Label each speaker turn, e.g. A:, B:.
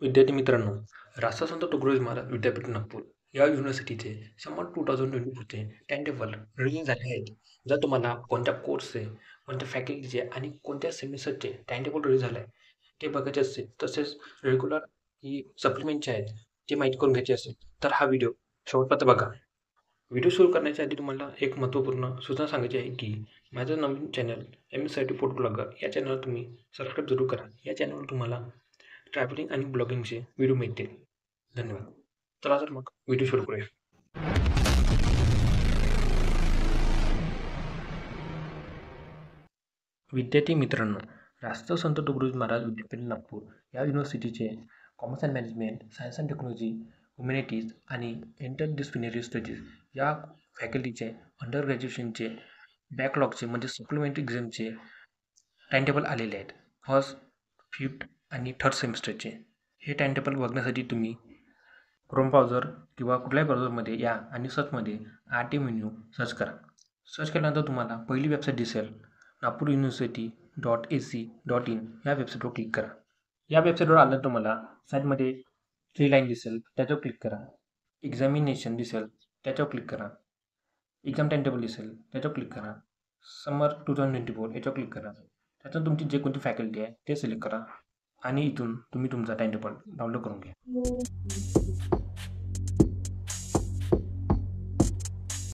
A: विद्यार्थी मित्रांनो, राष्ट्रसंत तुकडोजी महाराज विद्यापीठ नागपूर या युनिव्हर्सिटीचे समर 2024चे टाइम टेबल रिलीज झाले आहेत. जर तुम्हाला कोणत्या कोर्सचे, कोणत्या फॅकल्टीचे आणि कोणत्या सेमिस्टरचे टाइम टेबल रिलीज झालं आहे ते बघायचे असतील, तसेच रेग्युलर ही सप्लिमेंटचे आहेत ते माहिती करून घ्यायची असेल, तर हा व्हिडिओ शेवटपर्यंत बघा. व्हिडिओ सुरू करण्याच्या आधी तुम्हाला एक महत्त्वपूर्ण सूचना सांगायची आहे की माझं नवीन चॅनल MSIT फूड ब्लॉगर या चॅनलला तुम्ही सबस्क्राईब जरूर करा. या चॅनलवर तुम्हाला ट्रॅव्हलिंग आणि ब्लॉगिंगचे व्हिडिओ मिळतील. धन्यवाद. चला तर मग व्हिडिओ सुरू करूया. विद्यार्थी मित्रांनो, राष्ट्रसंत तुकडोजी महाराज विद्यापीठ नागपूर या युनिव्हर्सिटीचे commerce and management, science and technology, humanities आणि इंटरडिसिप्लिनरी स्टडीज या फॅकल्टीचे अंडर ग्रॅज्युएशनचे बॅकलॉगचे म्हणजे सप्लिमेंटरी एक्झामचे टाइम टेबल आलेले आहेत. फर्स्ट, फिफ्थ आणि थर्ड सेमिस्टरचे. हे टाइम टेबल बघण्यासाठी तुम्ही क्रोम ब्राउझर किंवा कुठल्याही ब्राउझरमध्ये या आणि सर्चमध्ये RT सर्च करा. सर्च केल्यानंतर तुम्हाला पहिली वेबसाईट दिसेल, नागपूर university.ac.in या वेबसाईटवर क्लिक करा. या वेबसाईटवर आलं तुम्हाला साईडमध्ये 3 लाईन दिसेल, त्याच्यावर क्लिक करा. एक्झामिनेशन दिसेल, त्याच्यावर क्लिक करा. एक्झाम टाइम टेबल दिसेल, त्याच्यावर क्लिक करा. समर 2024 याच्यावर क्लिक करा. त्यातून तुमची जे कोणती फॅकल्टी आहे ते सिलेक्ट करा आणि इथून तुम्ही तुमचा टाइम टेबल डाउनलोड करून घ्या.